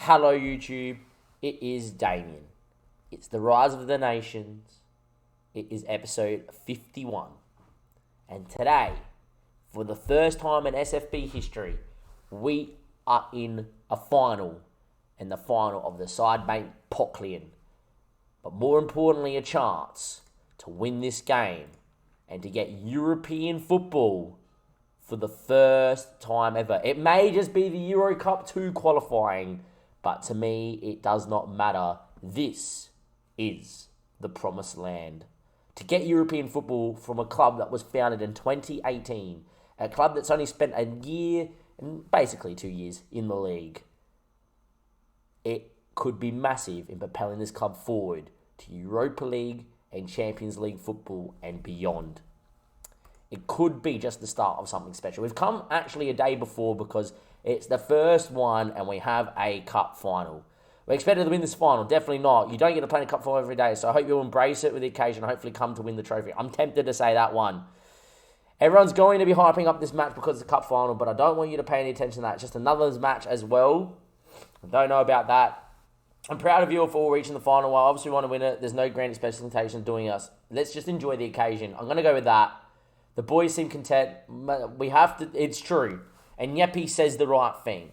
Hello YouTube, it is Damien. It's the Rise of the Nations. It is episode 51. And today, for the first time in SFB history, we are in a final. And the final of the Sidebank Pocklian. But more importantly, a chance to win this game and to get European football for the first time ever. It may just be the Euro Cup 2 qualifying, but to me, it does not matter. This is the promised land. To get European football from a club that was founded in 2018, a club that's only spent a year, and basically 2 years, in the league, it could be massive in propelling this club forward to Europa League and Champions League football and beyond. It could be just the start of something special. We've come actually a day before because it's the first one and we have a cup final. We're expected to win this final. Definitely not. You don't get to play in a cup final every day, so I hope you'll embrace it with the occasion and hopefully come to win the trophy. I'm tempted to say that one. Everyone's going to be hyping up this match because it's a cup final, but I don't want you to pay any attention to that. It's just another match as well. I don't know about that. I'm proud of you all for all reaching the final. I obviously want to win it. There's no grand expectation doing us. Let's just enjoy the occasion. I'm going to go with that. The boys seem content. We have to. It's true. And Yeppy says the right thing.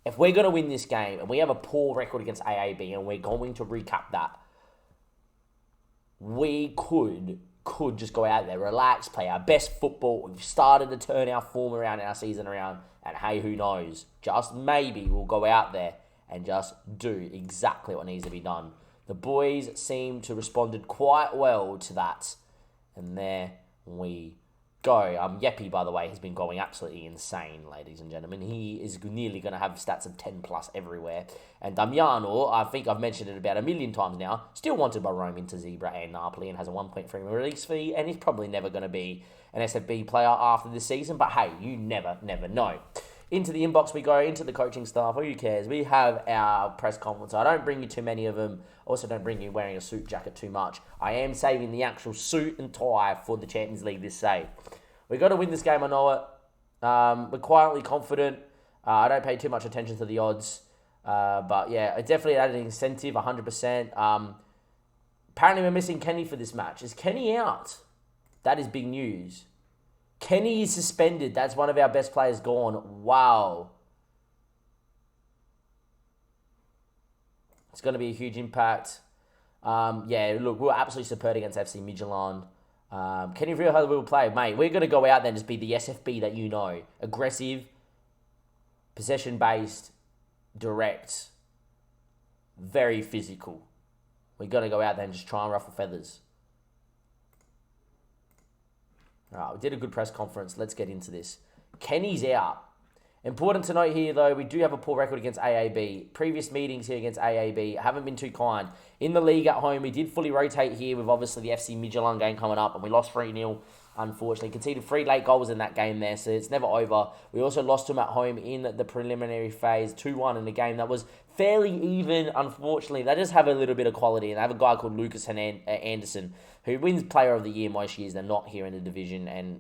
If we're going to win this game and we have a poor record against AAB and we're going to recap that, we could just go out there, relax, play our best football. We've started to turn our form around, our season around. And hey, who knows? Just maybe we'll go out there and just do exactly what needs to be done. The boys seem to have responded quite well to that. And there we go. Yeppy, by the way, has been going absolutely insane, ladies and gentlemen. He is nearly going to have stats of 10 plus everywhere. And Damiano, I think I've mentioned it about a million times now, still wanted by Rome into Zebra and Napoli and has a 1.3 release fee, and he's probably never going to be an SFB player after this season, but hey, you never know. Into the inbox we go, into the coaching staff, who cares? We have our press conference. I don't bring you too many of them. Also don't bring you wearing a suit jacket too much. I am saving the actual suit and tie for the Champions League this day. We've got to win this game, I know it. We're quietly confident. I don't pay too much attention to the odds. But yeah, it definitely added an incentive, 100%. Apparently we're missing Kenny for this match. Is Kenny out? That is big news. Kenny is suspended. That's one of our best players gone. Wow. It's going to be a huge impact. Yeah, look, we were absolutely superb against FC21. Kenny Rio, how we will play? Mate, we're going to go out there and just be the SFB that you know. Aggressive, possession-based, direct, very physical. We're going to go out there and just try and ruffle feathers. All right, we did a good press conference. Let's get into this. Kenny's out. Important to note here, though, we do have a poor record against AAB. Previous meetings here against AAB haven't been too kind. In the league at home, we did fully rotate here with obviously the FC Midtjylland game coming up, and we lost 3-0, unfortunately. Conceded 3 late goals in that game there, so it's never over. We also lost to them at home in the preliminary phase, 2-1 in a game that was fairly even, unfortunately. They just have a little bit of quality, and they have a guy called Lucas Anderson, who wins Player of the Year most years. They're not here in the division, and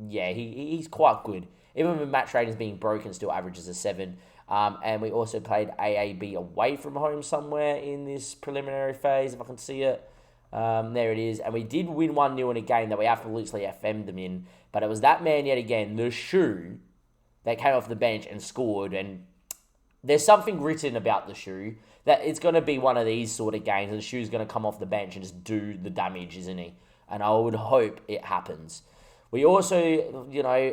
yeah, he's quite good. Even with match ratings being broken, still averages a 7. And we also played AAB away from home somewhere in this preliminary phase, if I can see it. There it is. And we did win 1-0 in a game that we absolutely FM'd them in. But it was that man yet again, the shoe, that came off the bench and scored. And there's something written about the shoe, that it's going to be one of these sort of games, and the shoe's going to come off the bench and just do the damage, isn't he? And I would hope it happens. We also,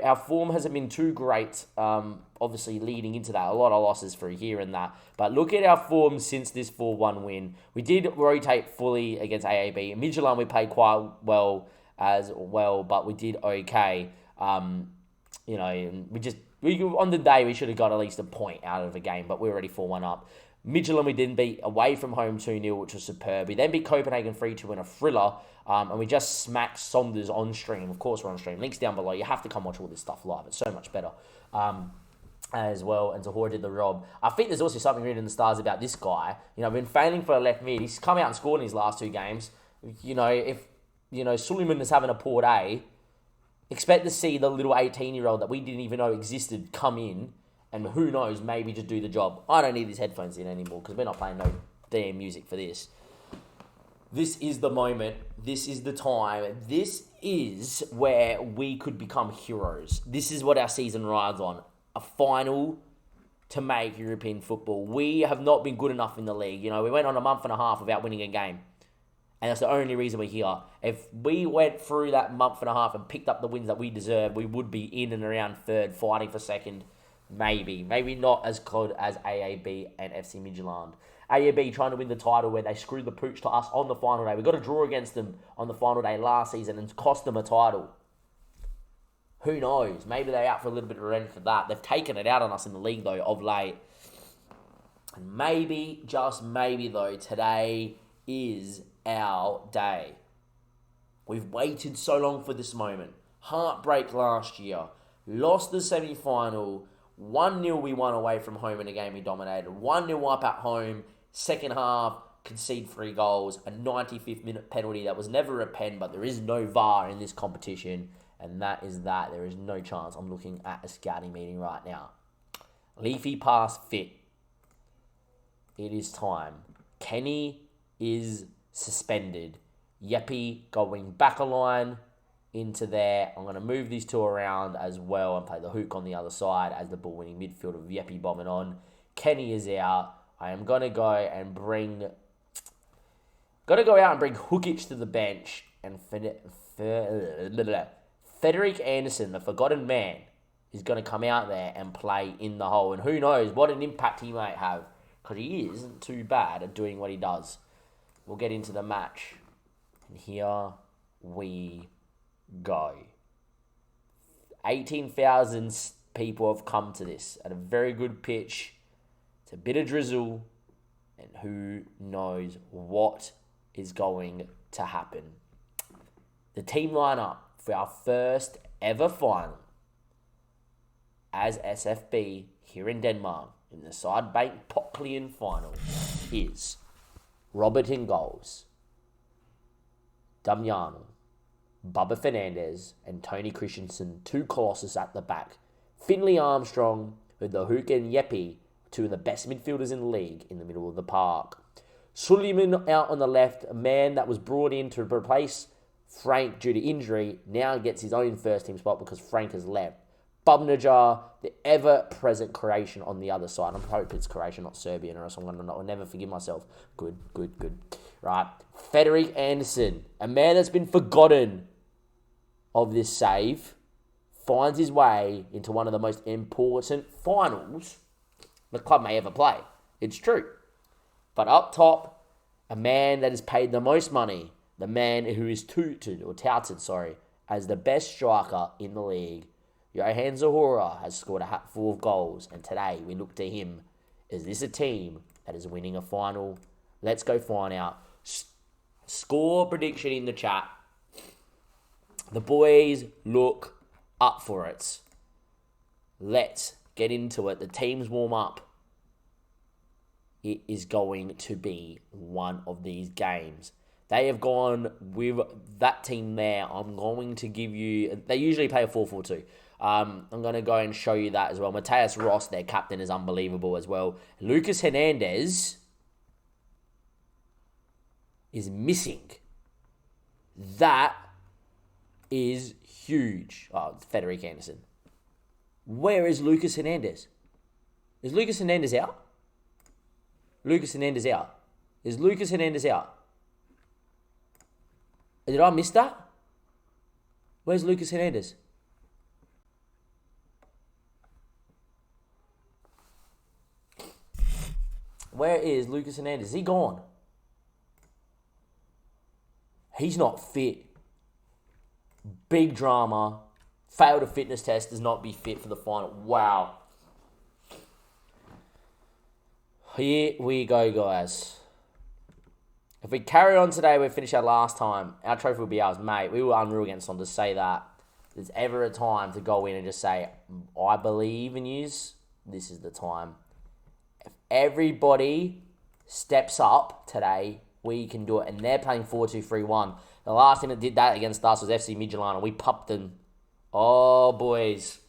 our form hasn't been too great, obviously leading into that. A lot of losses for here and that. But look at our form since this 4-1 win. We did rotate fully against AAB. In Midtjylland, we played quite well as well, but we did okay. On the day, we should have got at least a point out of the game, but we were already 4-1 up. Midtjylland we didn't beat, away from home 2-0, which was superb. We then beat Copenhagen 3-2 in a thriller, and we just smacked Saunders on stream. Of course, we're on stream. Links down below. You have to come watch all this stuff live. It's so much better as well. And Zahora did the rob. I think there's also something written in the stars about this guy. I've been failing for a left mid. He's come out and scored in his last 2 games. If Suleiman is having a poor day, expect to see the little 18-year-old that we didn't even know existed come in And who knows, maybe just do the job. I don't need these headphones in anymore because we're not playing no damn music for this. This is the moment. This is the time. This is where we could become heroes. This is what our season rides on. A final to make European football. We have not been good enough in the league. You know, we went on a month and a half without winning a game. And that's the only reason we're here. If we went through that month and a half and picked up the wins that we deserve, we would be in and around third, fighting for second. Maybe. Maybe not as close as AAB and FC Midtjylland. AAB trying to win the title where they screwed the pooch to us on the final day. We got a draw against them on the final day last season and cost them a title. Who knows? Maybe they're out for a little bit of revenge for that. They've taken it out on us in the league, though, of late. And maybe, just maybe, though, today is our day. We've waited so long for this moment. Heartbreak last year. Lost the semi-final. 1-0 we won away from home in a game we dominated. 1-0 up at home. Second half, concede 3 goals. A 95th minute penalty that was never a pen, but there is no VAR in this competition. And that is that. There is no chance. I'm looking at a scouting meeting right now. Leafy pass fit. It is time. Kenny is suspended. Yeppy going back a line into there. I'm going to move these two around as well and play the hook on the other side as the ball-winning midfielder of Yeppy bombing on. Kenny is out. I am going to go out and bring Hukic to the bench and Frederick Anderson, the forgotten man, is going to come out there and play in the hole. And who knows what an impact he might have, because he isn't too bad at doing what he does. We'll get into the match. And here we go. 18,000 people have come to this at a very good pitch. It's a bit of drizzle. And who knows what is going to happen. The team lineup for our first ever final as SFB here in Denmark in the Sidebank Poklian final is Robert in goals, Damiano, Bubba Fernandez and Tony Christensen, 2 Colossus at the back. Finley Armstrong with the Hook and Yeppy, 2 of the best midfielders in the league, in the middle of the park. Suleiman out on the left, a man that was brought in to replace Frank due to injury, now gets his own first team spot because Frank has left. Bubnajar, the ever-present Croatian on the other side. I hope it's Croatian, not Serbian, or else I'll never forgive myself. Good. Right. Frederick Anderson, a man that's been forgotten of this save, finds his way into one of the most important finals the club may ever play. It's true. But up top, a man that is paid the most money, the man who is touted as the best striker in the league, Johan Zahora, has scored a hatful of goals. And today we look to him. Is this a team that is winning a final? Let's go find out. Score prediction in the chat. The boys look up for it. Let's get into it. The teams warm up. It is going to be one of these games. They have gone with that team there. I'm going to give you... They usually play a 4-4-2. I'm going to go and show you that as well. Mateus Ross, their captain, is unbelievable as well. Lucas Hernandez is missing. That is huge. Oh, it's Frederick Anderson. Where is Lucas Hernandez? Is Lucas Hernandez out? Lucas Hernandez out. Is Lucas Hernandez out? Did I miss that? Where's Lucas Hernandez? Where is Lucas Hernandez? Is he gone? He's not fit. Big drama. Failed a fitness test. Does not be fit for the final. Wow. Here we go, guys. If we carry on today, we finish our last time. Our trophy will be ours, mate. We were unreal against them to say that. There's ever a time to go in and just say, I believe in yous. This is the time. If everybody steps up today, we can do it. And they're playing 4-2-3-1. The last thing that did that against us was FC Midtjylland, and we pumped them. Oh, boys.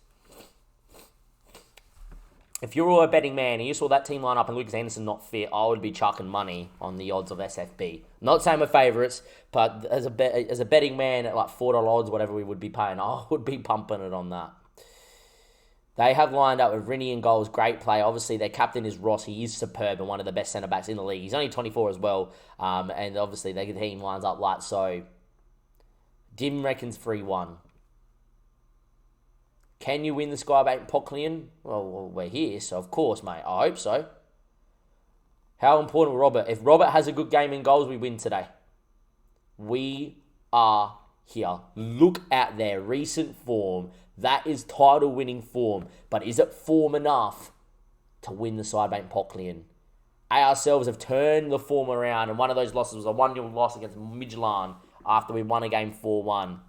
if you were a betting man and you saw that team line up and Lucas Anderson not fit, I would be chucking money on the odds of SFB. Not saying my favourites, but as a betting man at like $4 odds, whatever we would be paying, I would be pumping it on that. They have lined up with Rinnie in goals, great play. Obviously, their captain is Ross. He is superb and one of the best centre-backs in the league. He's only 24 as well, and obviously their team lines up like so. Dim reckons 3-1. Can you win the Skybank Pocklean? Well, we're here, so of course, mate. I hope so. How important, Robert? If Robert has a good game in goals, we win today. We are here. Look at their recent form. That is title-winning form. But is it form enough to win the Sidebank Pocklean? Ourselves have turned the form around, and one of those losses was a 1-0 loss against Midtjylland after we won a game 4-1.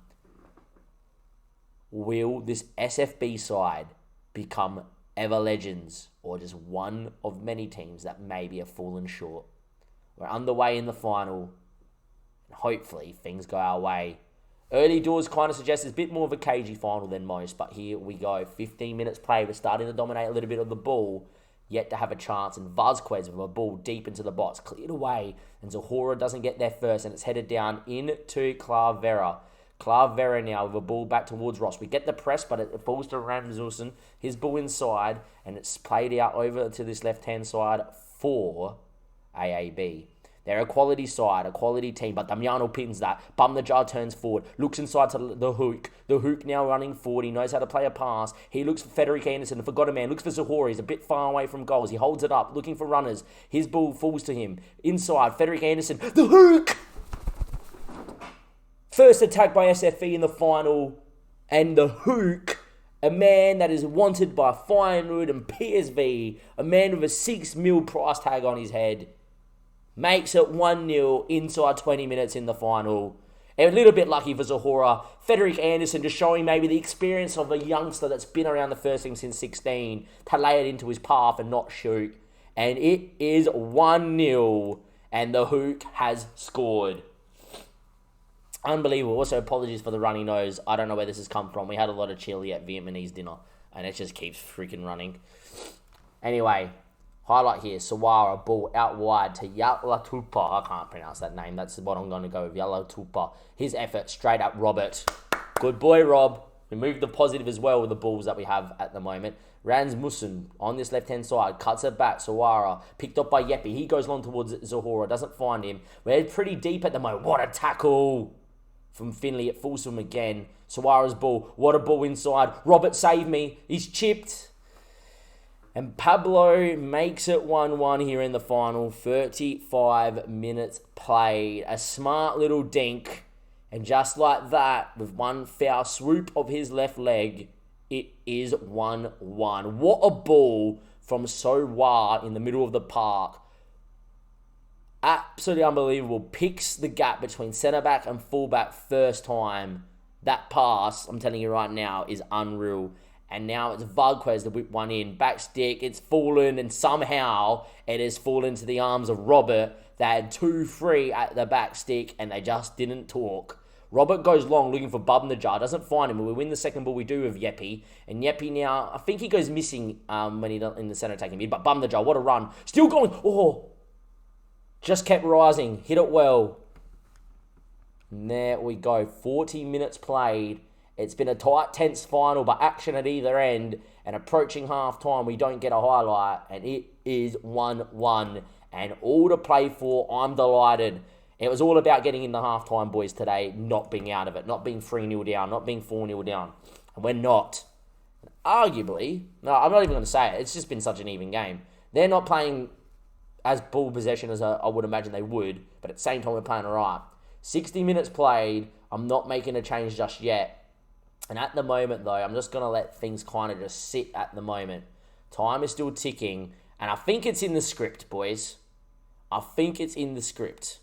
Will this SFB side become ever legends or just one of many teams that maybe have fallen short? We're underway in the final, and hopefully things go our way. Early doors kind of suggest it's a bit more of a cagey final than most, but here we go. 15 minutes played. We're starting to dominate a little bit of the ball, yet to have a chance. And Vazquez with a ball deep into the box, cleared away, and Zahora doesn't get there first, and it's headed down into Klavera. Klavera now with a ball back towards Ross. We get the press, but it falls to Ramzusen. His ball inside, and it's played out over to this left-hand side for AAB. They're a quality side, a quality team, but Damiano pins that. Bum the jar turns forward, looks inside to the Hook. The Hook now running forward. He knows how to play a pass. He looks for Frederick Anderson, forgot a man. Looks for Zahora. He's a bit far away from goals. He holds it up, looking for runners. His ball falls to him. Inside, Frederick Anderson. The Hook! First attack by SFE in the final. And the Hook, a man that is wanted by Feyenoord and PSV, a man with a $6 million price tag on his head, makes it 1-0 inside 20 minutes in the final. A little bit lucky for Zahora. Frederick Anderson just showing maybe the experience of a youngster that's been around the first team since 16 to lay it into his path and not shoot. And it is 1-0 and the Hook has scored. Unbelievable. Also, apologies for the runny nose. I don't know where this has come from. We had a lot of chili at Vietnamese dinner, and it just keeps freaking running. Anyway, highlight here. Sawara, ball out wide to Yalatupa. I can't pronounce that name. That's what I'm going to go with, Yalatupa. His effort straight up Robert. Good boy, Rob. We moved the positive as well with the balls that we have at the moment. Rasmussen on this left-hand side, cuts it back. Sawara, picked up by Yepi. He goes long towards Zahora, doesn't find him. We're pretty deep at the moment. What a tackle from Finley. It falls to him again. Sawara's ball. What a ball inside. Robert, save me. He's chipped. And Pablo makes it 1-1 here in the final. 35 minutes played. A smart little dink. And just like that, with one foul swoop of his left leg, it is 1-1. What a ball from Sowar in the middle of the park. Absolutely unbelievable. Picks the gap between centre-back and full-back first time. That pass, I'm telling you right now, is unreal. And now it's Vazquez to whip one in. Back stick, it's fallen, and somehow it has fallen to the arms of Robert. They had 2 free at the back stick, and they just didn't talk. Robert goes long looking for Bub Najar. Doesn't find him. We win the second ball we do with Yepi. And Yepi now, I think he goes missing when he's in the centre attacking mid. But Bub Najar, what a run. Still going. Oh, just kept rising. Hit it well. And there we go. 40 minutes played. It's been a tight, tense final, but action at either end. And approaching half-time, we don't get a highlight. And it is 1-1. And all to play for. I'm delighted. It was all about getting in the half-time, boys, today, not being out of it, not being 3-0 down, not being 4-0 down. And we're not. Arguably, no, I'm not even going to say it. It's just been such an even game. They're not playing as ball possession as I would imagine they would, but at the same time, we're playing all right. 60 minutes played. I'm not making a change just yet. And at the moment, though, I'm just going to let things kind of just sit at the moment. Time is still ticking, and I think it's in the script, boys. I think it's in the script.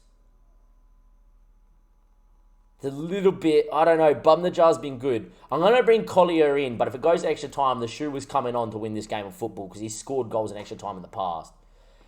It's a little bit, I don't know, Bum the Jar's been good. I'm going to bring Collier in, but if it goes to extra time, the shoe was coming on to win this game of football because he's scored goals in extra time in the past.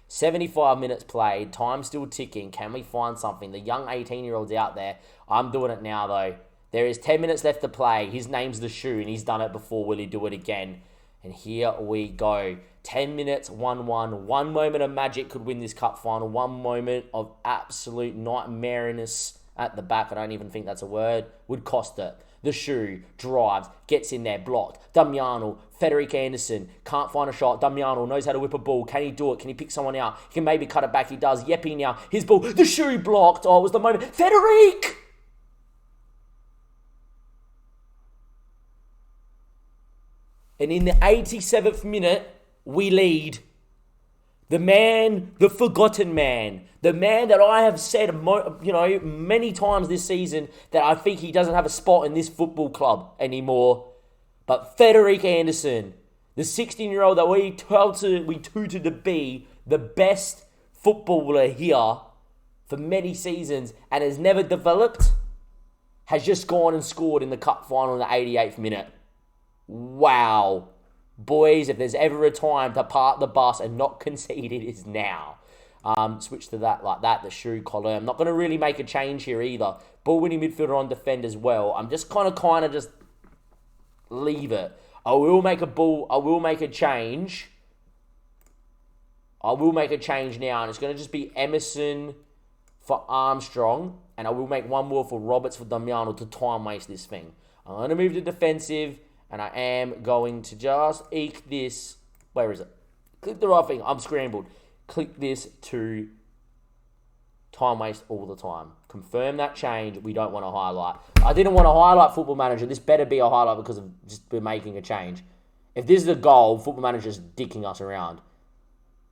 75 minutes played, time still ticking. Can we find something? The young 18-year-old's out there. I'm doing it now, though. There is 10 minutes left to play. His name's the shoe, and he's done it before. Will he do it again? And here we go. 10 minutes, 1-1. One moment of magic could win this cup final. One moment of absolute nightmariness at the back, I don't even think that's a word, would cost it. The shoe drives, gets in there, blocked. Damiano, Frederick Anderson, can't find a shot. Damiano knows how to whip a ball. Can he do it? Can he pick someone out? He can maybe cut it back. He does. Yeppy now. His ball. The shoe blocked. Oh, it was the moment. Frederick! And in the 87th minute, we lead. The man, the forgotten man, the man that I have said, many times this season that I think he doesn't have a spot in this football club anymore. But Frederick Anderson, the 16-year-old that we touted to be the best footballer here for many seasons and has never developed, has just gone and scored in the cup final in the 88th minute. Wow. Boys, if there's ever a time to park the bus and not concede, it is now. Switch to that like that, the shoe collar. I'm not going to really make a change here either. Ball winning midfielder on defend as well. I'm just kind of just leave it. I will make a change. I will make a change now, and it's going to just be Emerson for Armstrong, and I will make one more for Roberts for Damiano to time waste this thing. I'm going to move to defensive. And I am going to just eke this. Where is it? Click the right thing. I'm scrambled. Click this to time waste all the time. Confirm that change. We don't want to highlight. I didn't want to highlight Football Manager. This better be a highlight because of just we're making a change. If this is a goal, Football Manager's dicking us around.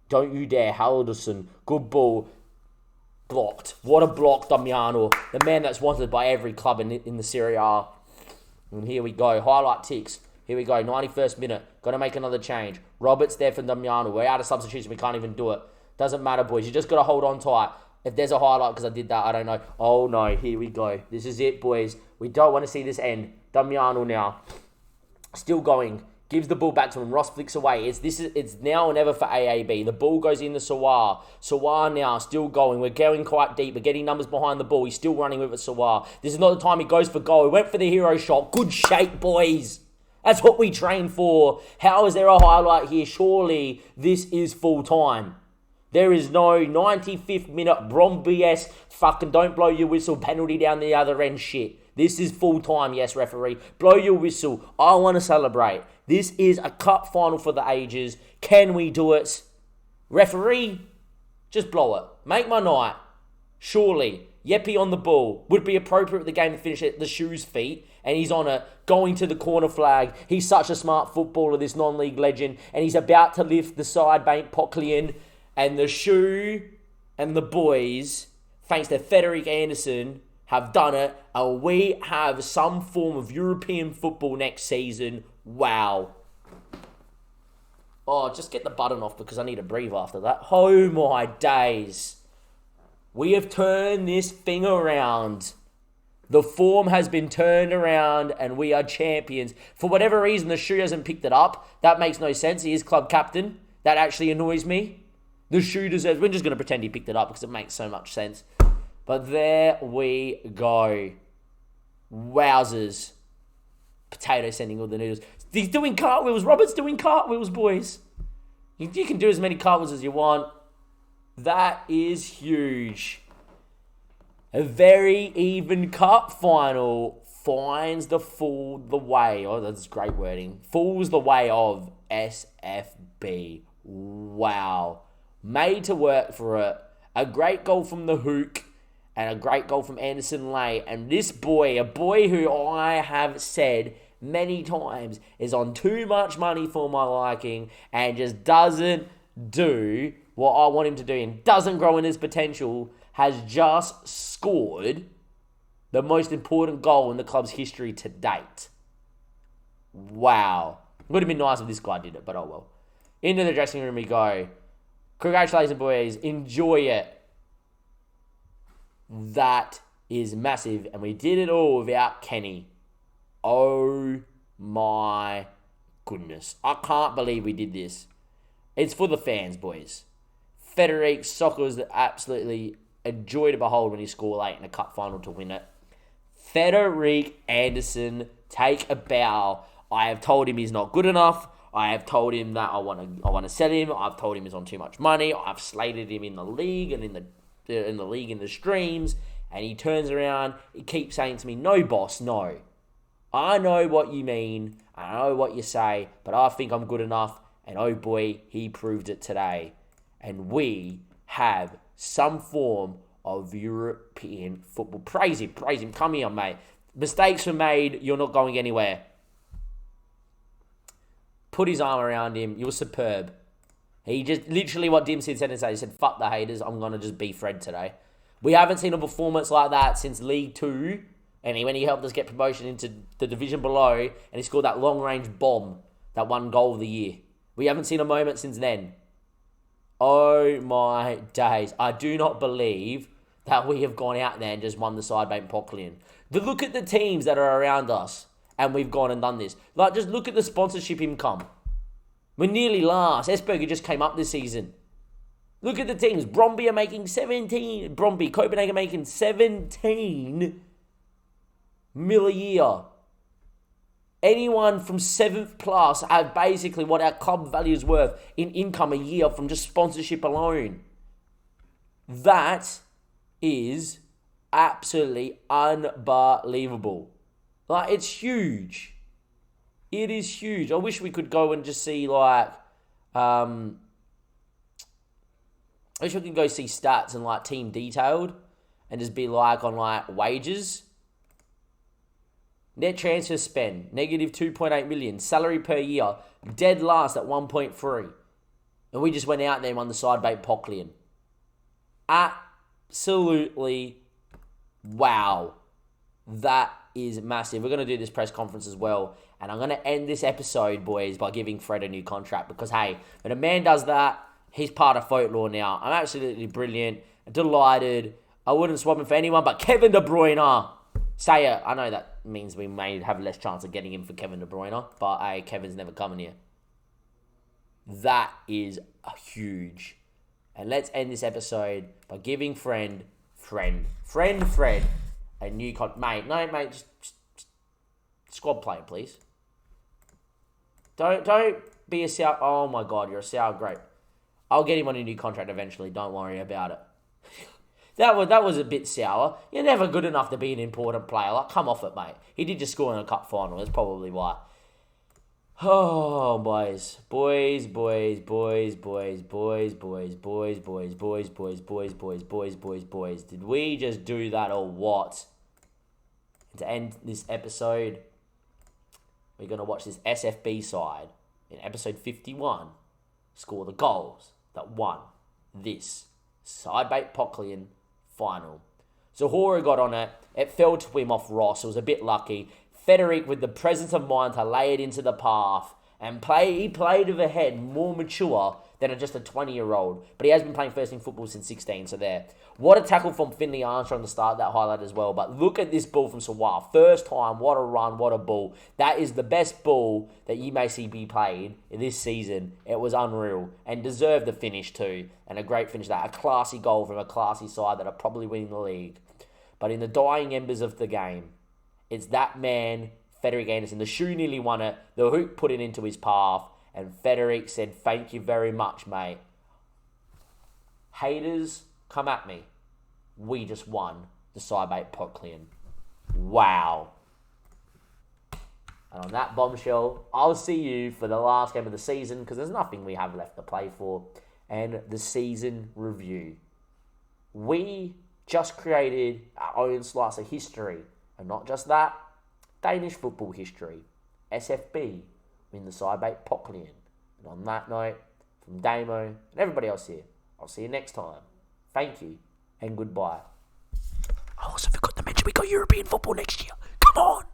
Don't you dare. Halderson. Good ball. Blocked. What a block, Damiano. The man that's wanted by every club in the Serie A. And here we go. Highlight ticks. Here we go. 91st minute. Got to make another change. Roberts there for Damiano. We're out of substitution. We can't even do it. Doesn't matter, boys. You just got to hold on tight. If there's a highlight because I did that, I don't know. Oh, no. Here we go. This is it, boys. We don't want to see this end. Damiano now. Still going. Gives the ball back to him. Ross flicks away. It's now or never for AAB. The ball goes in the Sawar. Sawar now still going. We're going quite deep. We're getting numbers behind the ball. He's still running with it, Sawar. This is not the time he goes for goal. He went for the hero shot. Good shape, boys. That's what we train for. How is there a highlight here? Surely this is full time. There is no 95th minute Brombies fucking don't blow your whistle penalty down the other end shit. This is full time, yes, referee. Blow your whistle. I want to celebrate. This is a cup final for the ages. Can we do it? Referee, just blow it. Make my night. Surely. Yeppy on the ball. Would be appropriate for the game to finish at the shoe's feet. And he's on it, going to the corner flag. He's such a smart footballer, this non-league legend. And he's about to lift the side bank, Pocklian. And the shoe and the boys, thanks to Frederick Anderson, have done it. And we have some form of European football next season. Wow. Oh, just get the button off because I need to breathe after that. Oh my days. We have turned this thing around. The form has been turned around and we are champions. For whatever reason, the shoe hasn't picked it up. That makes no sense. He is club captain. That actually annoys me. The shoe deserves... We're just going to pretend he picked it up because it makes so much sense. But there we go. Wowzers. Potato sending all the noodles. He's doing cartwheels. Robert's doing cartwheels, boys. You can do as many cartwheels as you want. That is huge. A very even cup final finds the way. Oh, that's great wording. Fools the way of SFB. Wow. Made to work for it. A great goal from the Hook. And a great goal from Anderson Lay. And this boy, a boy who I have said many times is on too much money for my liking and just doesn't do what I want him to do and doesn't grow in his potential, has just scored the most important goal in the club's history to date. Wow. It would have been nice if this guy did it, but oh well. Into the dressing room we go. Congratulations, boys. Enjoy it. That is massive. And we did it all without Kenny. Oh my goodness. I can't believe we did this. It's for the fans, boys. Frederick Soccer was absolutely a joy to behold when he scored late in a cup final to win it. Frederick Anderson, take a bow. I have told him he's not good enough. I have told him that I want to sell him. I've told him he's on too much money. I've slated him in the league and in the streams, and he turns around. He keeps saying to me, "No, boss, no. I know what you mean. I know what you say, but I think I'm good enough." And oh boy, he proved it today. And we have some form of European football. Praise him. Come here, mate. Mistakes were made. You're not going anywhere. Put his arm around him. You're superb. He just, literally what Dim said today, he said, fuck the haters. I'm going to just be Fred today. We haven't seen a performance like that since League 2. And when he helped us get promotion into the division below, and he scored that long-range bomb, that one goal of the year. We haven't seen a moment since then. Oh my days. I do not believe that we have gone out there and just won the Sidebait Pocklian. Look at the teams that are around us, and we've gone and done this. Like, just look at the sponsorship income. We're nearly last. Esberger just came up this season. Look at the teams. Bromby are making 17. Copenhagen making 17 mil a year. Anyone from 7th plus have basically what our club value is worth in income a year from just sponsorship alone. That is absolutely unbelievable. Like, it's huge. It is huge. I wish we could go and just see, like, I wish we could go see stats and, like, team detailed and just be, like, on, like, wages. Net transfer spend, negative 2.8 million. Salary per year, dead last at 1.3. And we just went out there and won the Sidebait Pocklian. Absolutely wow. That is massive. We're going to do this press conference as well. And I'm going to end this episode, boys, by giving Fred a new contract. Because, hey, when a man does that, he's part of folklore now. I'm absolutely brilliant. Delighted. I wouldn't swap him for anyone but Kevin De Bruyne. Say it. I know that means we may have less chance of getting him for Kevin De Bruyne. But, hey, Kevin's never coming here. That is huge. And let's end this episode by giving Fred a new mate, just squad player, please. Don't be a sour. Oh my God, you're a sour grape. I'll get him on a new contract eventually. Don't worry about it. That was a bit sour. You're never good enough to be an important player. Like, come off it, mate. He did just score in a cup final. That's probably why. Oh, boys. Boys. Did we just do that or what? And to end this episode, we're going to watch this SFB side in episode 51 score the goals that won this Sidebait Pocklian final. Zahora got on it. It fell to him off Ross. It was a bit lucky. Federic with the presence of mind to lay it into the path and he played with a head more mature than just a 20-year-old. But he has been playing first team football since 16, so there. What a tackle from Finley Armstrong to start that highlight as well. But look at this ball from Sawar. First time, what a run, what a ball. That is the best ball that you may see be played this season. It was unreal and deserved the finish too. And a great finish that. A classy goal from a classy side that are probably winning the league. But in the dying embers of the game, it's that man, Federic Anderson. The shoe nearly won it. The hoop put it into his path. And Federic said, thank you very much, mate. Haters, come at me. We just won the Sidebait Pocklian. Wow. And on that bombshell, I'll see you for the last game of the season because there's nothing we have left to play for. And the season review. We just created our own slice of history. And not just that, Danish football history. SFB win the Sidebait Pocklian. And on that note, from Damo and everybody else here, I'll see you next time. Thank you and goodbye. I also forgot to mention we got European football next year. Come on!